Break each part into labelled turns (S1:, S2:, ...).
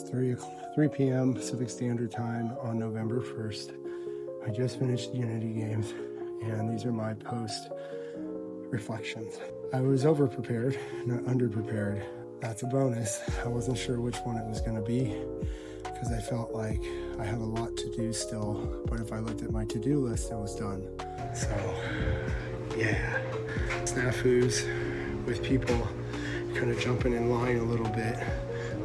S1: 3 p.m. Pacific Standard Time on November 1st. I just finished Unity games, and these are my post reflections. I was over-prepared, not under-prepared. That's a bonus. I wasn't sure which one it was going to be because I felt like I had a lot to do still, but if I looked at my to-do list, it was done. So, yeah, snafus with people kind of jumping in line a little bit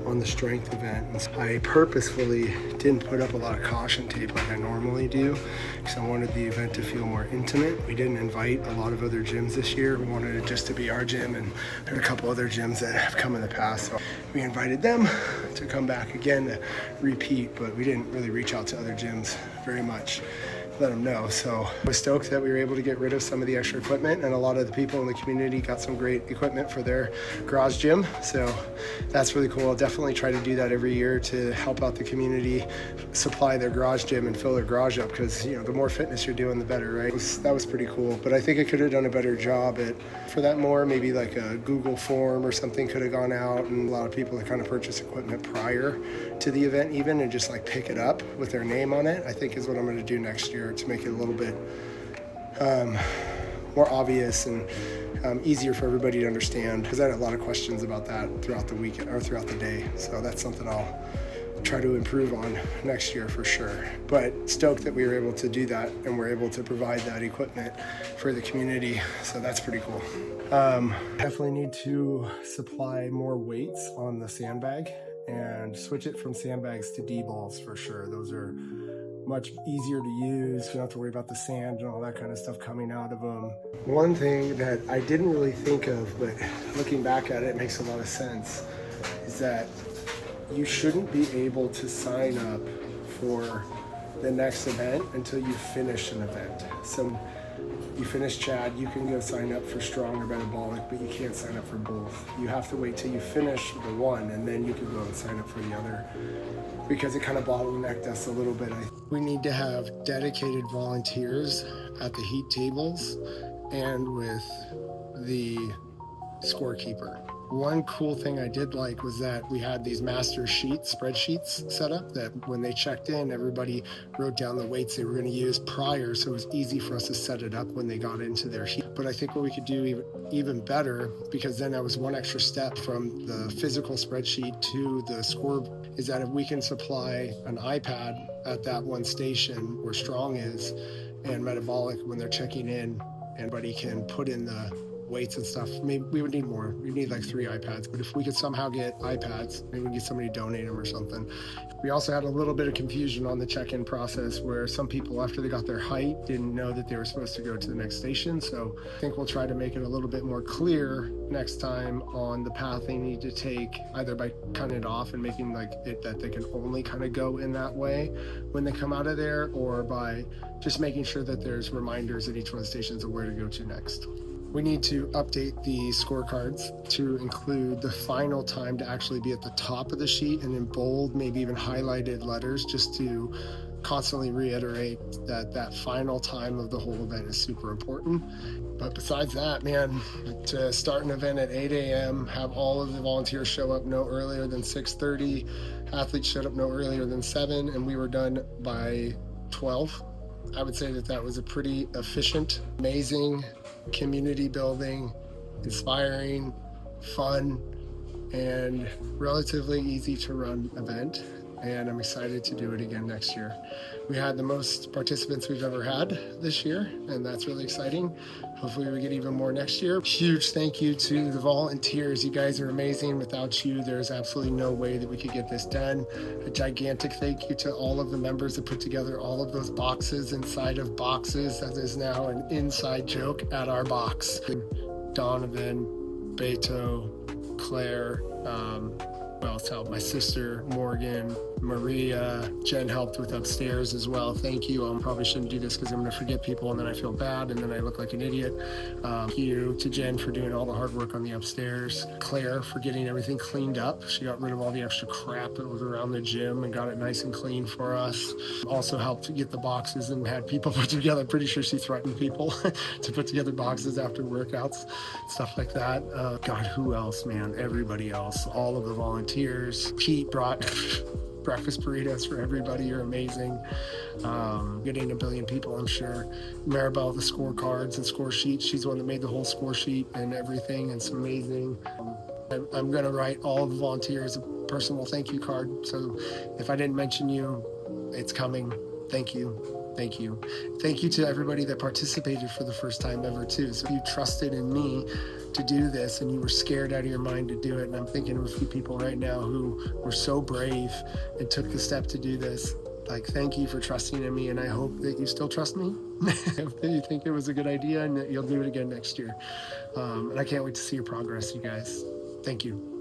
S1: on the strength event. I purposefully didn't put up a lot of caution tape like I normally do because I wanted the event to feel more intimate. We didn't invite a lot of other gyms this year. We wanted it just to be our gym, and there are a couple other gyms that have come in the past, so we invited them to come back again to repeat, but we didn't really reach out to other gyms very much. Let them know. So I was stoked that we were able to get rid of some of the extra equipment, and a lot of the people in the community got some great equipment for their garage gym. So that's really cool. I'll definitely try to do that every year to help out the community supply their garage gym and fill their garage up, because the more fitness you're doing, the better, right? That was pretty cool. But I think I could have done a better job for that more. Maybe like a Google form or something could have gone out, and a lot of people that kind of purchase equipment prior to the event even, and just like pick it up with their name on it, I think is what I'm going to do next year to make it a little bit more obvious and easier for everybody to understand, because I had a lot of questions about that throughout the weekend or throughout the day. So that's something I'll try to improve on next year for sure. But stoked that we were able to do that and we're able to provide that equipment for the community. So that's pretty cool. Definitely need to supply more weights on the sandbag and switch it from sandbags to D-balls for sure. Those are much easier to use. You don't have to worry about the sand and all that kind of stuff coming out of them. One thing that I didn't really think of, but looking back at it, it makes a lot of sense, is that you shouldn't be able to sign up for the next event until you finish an event. So you finish Chad, you can go sign up for Strong or Metabolic, but you can't sign up for both. You have to wait till you finish the one, and then you can go and sign up for the other, because it kind of bottlenecked us a little bit. We need to have dedicated volunteers at the heat tables and with the scorekeeper. One cool thing I did like was that we had these master spreadsheets set up that when they checked in, everybody wrote down the weights they were going to use prior, so it was easy for us to set it up when they got into their heat. But I think what we could do even better, because then that was one extra step from the physical spreadsheet to the score, is that if we can supply an iPad at that one station where Strong is and Metabolic, when they're checking in, everybody can put in the weights and stuff. Maybe we would need more. We'd need like 3 iPads, but if we could somehow get iPads, maybe we could get somebody to donate them or something. We also had a little bit of confusion on the check-in process where some people, after they got their height, didn't know that they were supposed to go to the next station. So I think we'll try to make it a little bit more clear next time on the path they need to take, either by cutting it off and making like it that they can only kind of go in that way when they come out of there, or by just making sure that there's reminders at each one of the stations of where to go to next. We need to update the scorecards to include the final time to actually be at the top of the sheet, and in bold, maybe even highlighted letters, just to constantly reiterate that final time of the whole event is super important. But besides that, man, to start an event at 8 a.m., have all of the volunteers show up no earlier than 6:30, athletes showed up no earlier than 7, and we were done by 12. I would say that was a pretty efficient, amazing, community building, inspiring, fun, and relatively easy to run event, and I'm excited to do it again next year. We had the most participants we've ever had this year, and that's really exciting. Hopefully we get even more next year. Huge thank you to the volunteers. You guys are amazing. Without you, there's absolutely no way that we could get this done. A gigantic thank you to all of the members that put together all of those boxes inside of boxes. That is now an inside joke at our box. Donovan, Beto, Claire, well, it's helped. My sister, Morgan, Maria, Jen helped with upstairs as well. Thank you. I probably shouldn't do this because I'm going to forget people and then I feel bad and then I look like an idiot. Thank you to Jen for doing all the hard work on the upstairs. Claire for getting everything cleaned up. She got rid of all the extra crap that was around the gym and got it nice and clean for us. Also helped to get the boxes and had people put together. I'm pretty sure she threatened people to put together boxes after workouts, stuff like that. God, who else, man? Everybody else. All of the volunteers. volunteers. Pete brought breakfast burritos for everybody. You're amazing. Getting 1 billion people, I'm sure. Maribel, the scorecards and score sheets. She's the one that made the whole score sheet and everything. It's amazing. I'm going to write all the volunteers a personal thank you card. So if I didn't mention you, it's coming. Thank you. Thank you. Thank you to everybody that participated for the first time ever too. So you trusted in me to do this and you were scared out of your mind to do it. And I'm thinking of a few people right now who were so brave and took the step to do this. Like, thank you for trusting in me, and I hope that you still trust me. That you think it was a good idea and that you'll do it again next year. And I can't wait to see your progress, you guys. Thank you.